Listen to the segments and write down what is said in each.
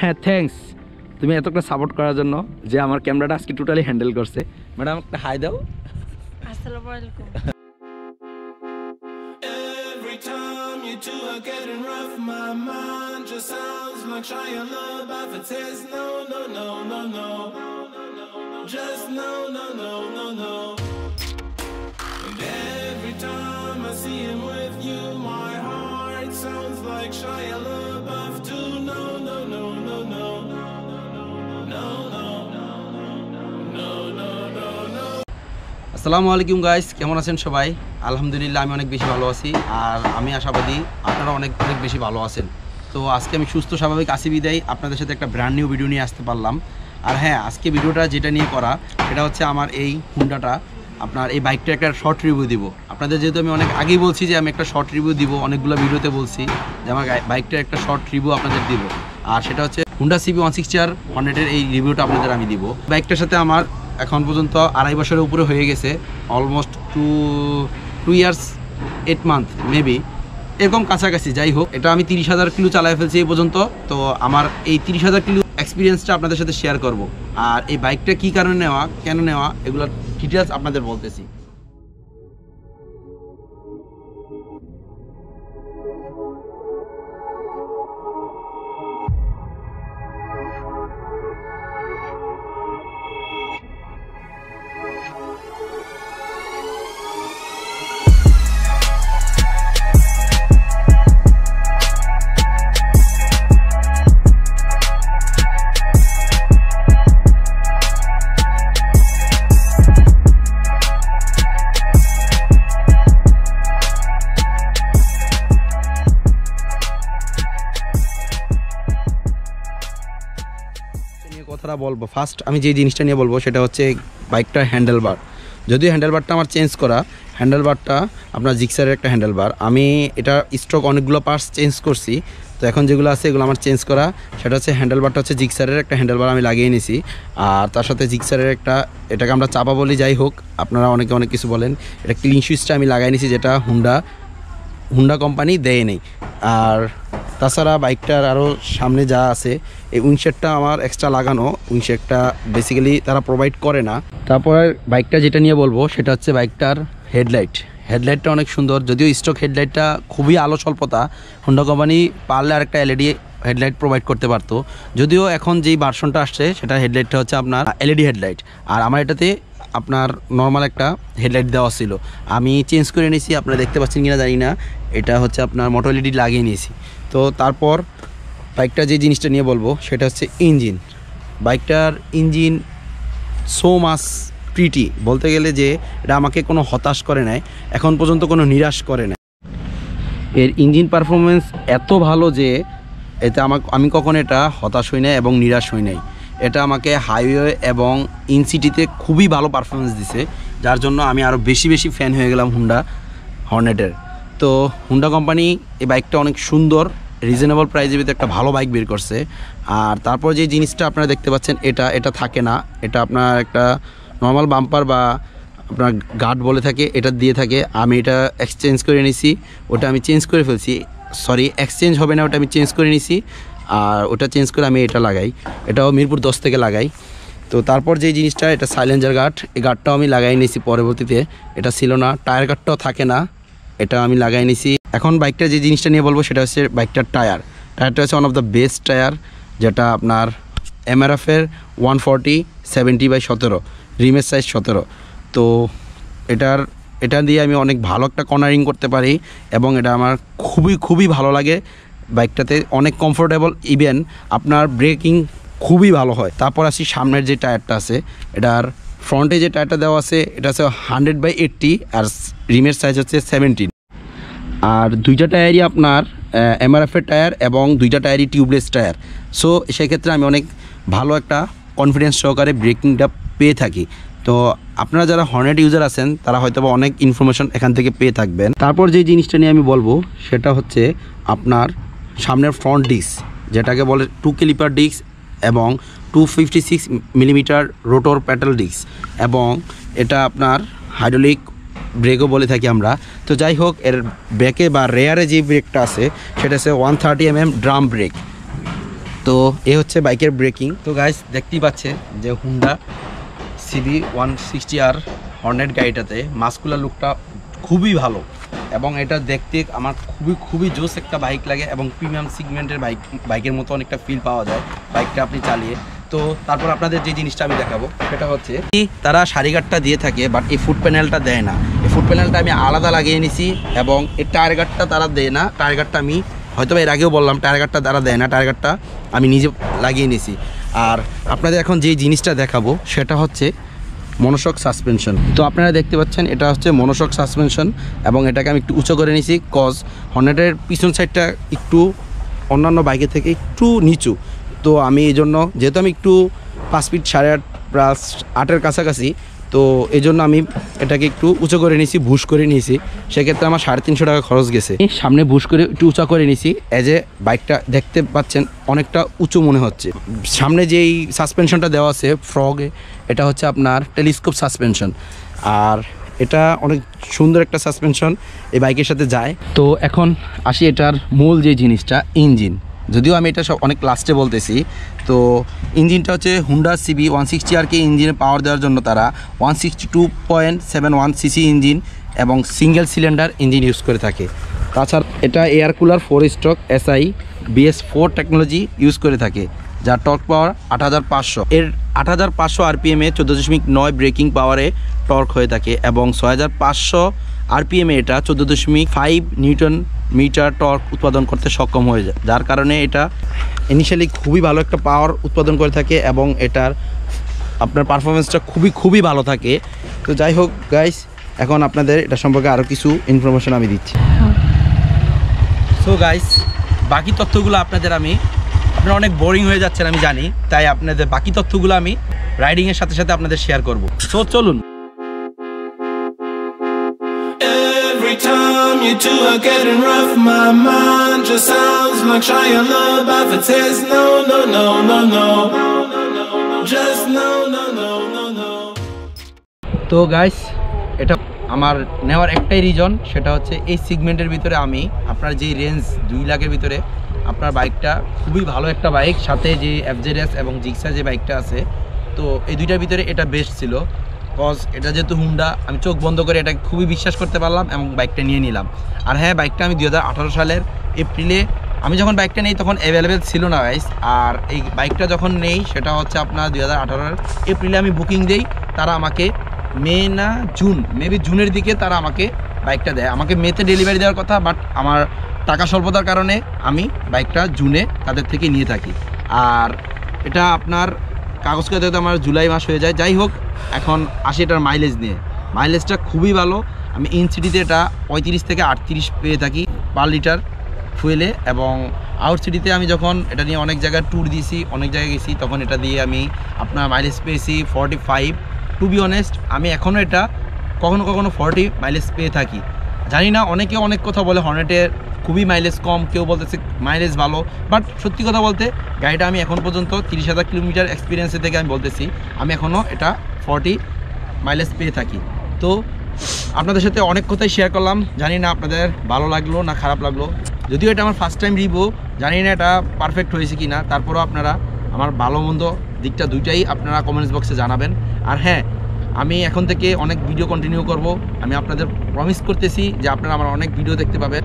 হ্যাঁ, থ্যাঙ্কস তুমি এতটা সাপোর্ট করার জন্য, যে আমার ক্যামেরাটা আজকে টোটালি হ্যান্ডেল করছে। ম্যাডাম একটা হাই দাও। আসসালামু আলাইকুম। Every time you two are getting rough, my mind just sounds like Shia LaBeouf. It says no, no, no, no, no, just no, no, no, no, no. And every time I see him with you, my heart sounds like Shia LaBeouf too. No, no, no, no, no, no, no, no, no, no, no. আসসালামু আলাইকুম guys, কেমন আছেন সবাই? আলহামদুলিল্লাহ আমি অনেক বেশি ভালো আছি, আর আমি আশাবাদী আপনারা অনেক বেশি ভালো আছেন। তো আজকে আমি সুস্থ স্বাভাবিক আছি বিদায় আপনাদের সাথে একটা ব্র্যান্ড নিউ ভিডিও নিয়ে আসতে পারলাম। আর হ্যাঁ, আজকে ভিডিওটা যেটা নিয়ে করা সেটা হচ্ছে আমার এই হুন্ডাটা, আপনার এই বাইকটার একটা শর্ট রিভিউ দিব আপনাদের। যেহেতু আমি অনেক আগেই বলছি যে আমি একটা শর্ট রিভিউ দিব, অনেকগুলো ভিডিওতে বলছি যে আমার বাইকটার একটা শর্ট রিভিউ আপনাদের দিব, আর সেটা হচ্ছে হুন্ডা CB 160R হর্নেটের এই রিভিউটা আপনাদের আমি দিব। বাইকটার সাথে আমার এখন পর্যন্ত 2.5 বছরের উপরে হয়ে গেছে, অলমোস্ট 2 ইয়ার্স 8 মান্থ মেবি, এরকম কাছাকাছি। যাই হোক, এটা আমি 30,000 কিলো চালায় ফেলছি এই পর্যন্ত। তো আমার এই 30,000 কিলো এক্সপিরিয়েন্সটা আপনাদের সাথে শেয়ার করব, আর এই বাইকটা কী কারণে নেওয়া, কেন নেওয়া, এগুলোর ডিটেলস আপনাদের বলতেছি। কথাটা বলবো, ফার্স্ট আমি যে জিনিসটা নিয়ে বলবো সেটা হচ্ছে বাইকটার হ্যান্ডেলবার। যদিও হ্যান্ডেলবারটা আমার চেঞ্জ করা, হ্যান্ডেলবারটা আপনার জিক্সারের একটা হ্যান্ডেলবার, আমি এটা স্টক অনেকগুলো পার্টস চেঞ্জ করছি। তো এখন যেগুলো আছে এগুলো আমার চেঞ্জ করা। সেটা হচ্ছে হ্যান্ডেলবারটা হচ্ছে জিক্সারের একটা হ্যান্ডেলবার আমি লাগিয়ে নিয়েছি, আর তার সাথে জিক্সারের একটা, এটাকে আমরা চাপা বলি, যাই হোক আপনারা অনেকে অনেক কিছু বলেন, এটা ক্লিন সুইচটা আমি লাগাই নিয়েছি, যেটা হুন্ডা কোম্পানি দেয় নেই। আর তাছাড়া বাইকটার আরও সামনে যা আছে, এই উইংশেডটা আমার এক্সট্রা লাগানো, উইংশেডটা বেসিক্যালি তারা প্রোভাইড করে না। তারপর বাইকটা যেটা নিয়ে বলবো সেটা হচ্ছে বাইকটার হেডলাইটটা অনেক সুন্দর। যদিও স্টক হেডলাইটটা খুবই আলো স্বল্পতা, হুন্ডা কোম্পানি পারলে আরেকটা LED হেডলাইট প্রোভাইড করতে পারতো। যদিও এখন যেই ভার্সনটা আসছে সেটা হেডলাইটটা হচ্ছে আপনার LED হেডলাইট, আর আমার এটাতে আপনার নর্মাল একটা হেডলাইট দেওয়া ছিল, আমি চেঞ্জ করে নিয়েছি। আপনারা দেখতে পাচ্ছেন কিনা জানি না, এটা হচ্ছে আপনার মোটো LED লাগিয়ে নিয়েছি। তো তারপর বাইকটা যে জিনিসটা নিয়ে বলবো সেটা হচ্ছে ইঞ্জিন। বাইকটার ইঞ্জিন সো মাচ প্রিটি, বলতে গেলে যে এটা আমাকে কোনো হতাশ করে নাই, এখন পর্যন্ত কোনো নিরাশ করে নাই। এর ইঞ্জিন পারফরমেন্স এত ভালো যে এতে আমি কখনো এটা হতাশ হই নাই এবং নিরাশ হই নাই। এটা আমাকে হাইওয়ে এবং ইন সিটিতে খুবই ভালো পারফরমেন্স দিছে, যার জন্য আমি আরও বেশি ফ্যান হয়ে গেলাম হুন্ডা হর্নেটের। তো হুন্ডা কোম্পানি এই বাইকটা অনেক সুন্দর, রিজনেবল প্রাইসের ভিতরে একটা ভালো বাইক বের করছে। আর তারপর যে জিনিসটা আপনারা দেখতে পাচ্ছেন, এটা থাকে না, এটা আপনার একটা নর্মাল বাম্পার বা আপনার গার্ড বলে থাকে, এটা দিয়ে থাকে। আমি এটা এক্সচেঞ্জ করে নিছি, ওটা আমি চেঞ্জ করে ফেলছি, সরি এক্সচেঞ্জ হবে না, ওটা আমি চেঞ্জ করে নিছি, আর ওটা চেঞ্জ করে আমি এটা লাগাই, এটাও মিরপুর 10 থেকে লাগাই। তো তারপর যে জিনিসটা, এটা সাইলেন্সার গার্ড, এই গার্ডটাও আমি লাগাই নিয়েছি পরবর্তীতে, এটা ছিল না। টায়ার গার্ডটাও থাকে না, এটা আমি লাগাই নিয়েছি। এখন বাইকটা যে জিনিসটা নিয়ে বলবো সেটা হচ্ছে বাইকটার টায়ারটা হচ্ছে one of the best tyre, যেটা আপনার MRF-এর 140/70/17, রিমের সাইজ 17। তো এটা দিয়ে আমি অনেক ভালো একটা কর্নারিং করতে পারি, এবং এটা আমার খুবই ভালো লাগে। বাইকটাতে অনেক কমফোর্টেবল, ইভেন আপনার ব্রেকিং খুবই ভালো হয়। তারপর আসি সামনের যে টায়ারটা আছে, এটার ফ্রন্টে যে টায়ারটা দেওয়া আছে এটা হচ্ছে 100/80, আর রিমের সাইজ হচ্ছে 17। আর দুইটা টায়ারই আপনার MRF-এর টায়ার, এবং দুইটা টায়ারই টিউবলেস টায়ার। সো সেক্ষেত্রে আমি অনেক ভালো একটা কনফিডেন্স সহকারে ব্রেকিংটা পেয়ে থাকি। তো আপনারা যারা হর্নেট ইউজার আছেন তারা হয়তো অনেক ইনফরমেশন এখান থেকে পেয়ে থাকবেন। তারপর যে জিনিসটা নিয়ে আমি বলবো সেটা হচ্ছে আপনার সামনের ফ্রন্ট ডিস্ক, যেটাকে বলে 2 ক্যালিপার ডিস্ক এবং 256 মিলিমিটার রোটর প্যাডেল ডিস্ক, এবং এটা আপনার হাইড্রোলিক ব্রেকও বলে থাকি আমরা। তো যাই হোক, এর ব্রেকে বা রেয়ারে যে ব্রেকটা আছে সেটা হচ্ছে 130 mm ড্রাম ব্রেক। তো এই হচ্ছে বাইকের ব্রেকিং। তো গাইস দেখতেই পাচ্ছে যে হুন্ডা সিবি 160R হর্নেট গাড়িটাতে মাস্কুলার লুকটা খুবই ভালো এবং এটা দেখতে আমার খুবই জোস একটা বাইক লাগে এবং প্রিমিয়াম সেগমেন্টের বাইকের মতো অনেকটা ফিল পাওয়া যায় বাইকটা আপনি চালিয়ে। তো তারপর আপনাদের যে জিনিসটা আমি দেখাবো সেটা হচ্ছে তারা সারিগার্ডটা দিয়ে থাকে বাট এই ফুট প্যানেলটা দেয় না। এই ফুট প্যানেলটা আমি আলাদা লাগিয়ে নিছি এবং এই টায়ার গার্ডটা তারা দেয় না। টায়ার গার্ডটা আমি হয়তো এর আগেও বললাম টায়ার গার্ডটা তারা দেয় না, টায়ার গার্ডটা আমি নিজে লাগিয়ে নিছি। আর আপনাদের এখন যে জিনিসটা দেখাবো সেটা হচ্ছে মনোশক সাসপেনশন। তো আপনারা দেখতে পাচ্ছেন এটা হচ্ছে মনোশক সাসপেনশন এবং এটাকে আমি একটু উঁচু করে নিছি কজ হর্নেটের পিছন সাইডটা একটু অন্যান্য বাইকের থেকে একটু নিচু। তো আমি এই জন্য যেহেতু আমি একটু 5 ফিট 8.5 প্লাস 8-এর কাছাকাছি, তো এই জন্য আমি এটাকে একটু উঁচু করে নিয়েছি, বুশ করে নিয়েছি। সেক্ষেত্রে আমার 350 টাকা খরচ গেছে। সামনে বুশ করে একটু উঁচা করে নিয়েছি এজ এ বাইকটা দেখতে পাচ্ছেন অনেকটা উঁচু মনে হচ্ছে। সামনে যেই সাসপেনশনটা দেওয়া আছে ফ্রগে, এটা হচ্ছে আপনার টেলিস্কোপ সাসপেনশন আর এটা অনেক সুন্দর একটা সাসপেনশন এই বাইকের সাথে যায়। তো এখন আসি এটার মূল যে জিনিসটা ইঞ্জিন, যদিও আমি এটা সব অনেক লাস্টে বলতেছি। তো ইঞ্জিনটা হচ্ছে হুন্ডা সিবি 160R ইঞ্জিনে পাওয়ার দেওয়ার জন্য তারা 162.71 সিসি ইঞ্জিন এবং সিঙ্গেল সিলিন্ডার ইঞ্জিন ইউজ করে থাকে। তাছাড়া এটা air cooler 4 stroke SI BS4 technology use করে থাকে, যার টর্ক পাওয়ার 8500। এর 8500 RPM-এ 14.9 ব্রেকিং পাওয়ারে টর্ক হয়ে থাকে এবং 6500 RPM-এ এটা 14.5 নিউটন মিটার টর্ক উৎপাদন করতে সক্ষম হয়ে যায়, যার কারণে এটা ইনিশিয়ালি খুবই ভালো একটা পাওয়ার উৎপাদন করে থাকে এবং এটার আপনার পারফরমেন্সটা খুবই ভালো থাকে। তো যাই হোক গাইস, এখন আপনাদের এটা সম্পর্কে আরও কিছু ইনফরমেশন আমি দিচ্ছি। সো গাইস, বাকি তথ্যগুলো আপনারা অনেক বোরিং হয়ে যাচ্ছেন আমি জানি, তাই আপনাদের বাকি তথ্যগুলো আমি রাইডিংয়ের সাথে সাথে আপনাদের শেয়ার করব। সো চলুন। Every time you two are getting rough, my mind just sounds like Shia LaBeouf. It says no, no, no, no, no, just no, no, no, no, no. তো গাইস, এটা আমার নেওয়ার একটাই রিজন, সেটা হচ্ছে এই সেগমেন্টের ভিতরে আমি আপনার যে রেঞ্জ 2 লাখের ভিতরে আপনার বাইকটা খুবই ভালো একটা বাইক, সাথে যে FZS এবং জিক্সার যে বাইকটা আছে, তো এই দুইটার ভিতরে এটা বেস্ট ছিল। কজ এটা যেহেতু হুন্ডা, আমি চোখ বন্ধ করে এটা খুবই বিশ্বাস করতে পারলাম এবং বাইকটা নিয়ে নিলাম। আর হ্যাঁ, বাইকটা আমি 2018 সালের এপ্রিলে আমি যখন বাইকটা নেই তখন অ্যাভেলেবেল ছিল না গাইস। আর এই বাইকটা যখন নেই সেটা হচ্ছে আপনার 2018 এপ্রিলে আমি বুকিং দেই। তারা আমাকে মে না জুন, মেবি জুনের দিকে তারা আমাকে বাইকটা দেয়। আমাকে মেতে ডেলিভারি দেওয়ার কথা, বাট আমার টাকা স্বল্পতার কারণে আমি বাইকটা জুনে তাদের থেকে নিয়ে থাকি। আর এটা আপনার কাগজ কাগজে আমার জুলাই মাস হয়ে যায়। যাই হোক, এখন আসি এটার মাইলেজ নিয়ে। মাইলেজটা খুবই ভালো। আমি ইন সিটিতে এটা 35 থেকে 38 পেয়ে থাকি পার লিটার ফুয়েলে, এবং আউট সিটিতে আমি যখন এটা নিয়ে অনেক জায়গায় ট্যুর দিয়েছি, অনেক জায়গায় গেছি, তখন এটা দিয়ে আমি আপনার মাইলেজ পেয়েছি 45। টু বি অনেস্ট, আমি এখনও এটা কখনো 40 মাইলেজ পেয়ে থাকি। জানি না, অনেকে অনেক কথা বলে হর্নেটের খুবই মাইলেজ কম, কেউ বলতেছে মাইলেজ ভালো, বাট সত্যি কথা বলতে গাড়িটা আমি এখন পর্যন্ত 30,000 কিলোমিটার এক্সপিরিয়েন্সের থেকে আমি বলতেছি আমি এখনও এটা 40 মাইলেজ পেয়ে থাকি। তো আপনাদের সাথে অনেক কথাই শেয়ার করলাম, জানি না আপনাদের ভালো লাগলো না খারাপ লাগলো। যদিও এটা আমার ফার্স্ট টাইম রিভিউ, জানি না এটা পারফেক্ট হয়েছে কি না, তারপরেও আপনারা আমার ভালো মন্দ দিকটা দুইটাই আপনারা কমেন্টস বক্সে জানাবেন। আর হ্যাঁ, আমি এখন থেকে অনেক ভিডিও কন্টিনিউ করব, আমি আপনাদের প্রমিস করতেছি যে আপনারা আমার অনেক ভিডিও দেখতে পাবেন।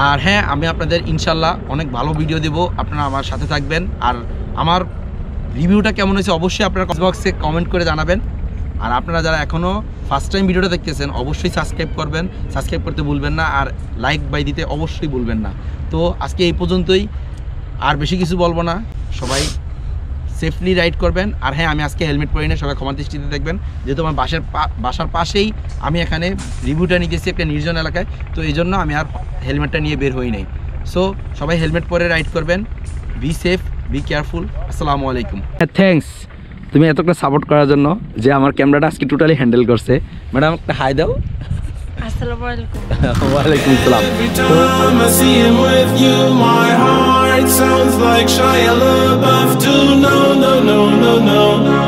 আর হ্যাঁ, আমি আপনাদের ইনশাল্লাহ অনেক ভালো ভিডিও দেব, আপনারা আমার সাথে থাকবেন। আর আমার রিভিউটা কেমন হয়েছে অবশ্যই আপনারা কমেন্ট বক্সে কমেন্ট করে জানাবেন। আর আপনারা যারা এখনও ফার্স্ট টাইম ভিডিওটা দেখতেছেন অবশ্যই সাবস্ক্রাইব করবেন, সাবস্ক্রাইব করতে ভুলবেন না, আর লাইক বাই দিতে অবশ্যই ভুলবেন না। তো আজকে এই পর্যন্তই, আর বেশি কিছু বলবো না। সবাই সেফলি রাইড করবেন। আর হ্যাঁ, আমি আজকে হেলমেট পরি না, সবাই ক্ষমা দৃষ্টিতে দেখবেন, যেহেতু আমার বাসার পাশেই আমি এখানে রিভিউটা নিতেছি একটা নির্জন এলাকায়, তো এই জন্য আমি আর হেলমেটটা নিয়ে বের হই নাই। সো সবাই হেলমেট পরে রাইড করবেন, বি সেফ, বি কেয়ারফুল। আসসালামু আলাইকুম। থ্যাঙ্কস তুমি এতটা সাপোর্ট করার জন্য, যে আমার ক্যামেরাটা আজকে টোটালি হ্যান্ডেল করছে। ম্যাডাম একটা হাই দাও। আসসালামু আলাইকুম। ওয়ালাইকুম আসসালাম। Every time I see him with you, my heart sounds like Shia LaBeouf too. No, no, no, no, no.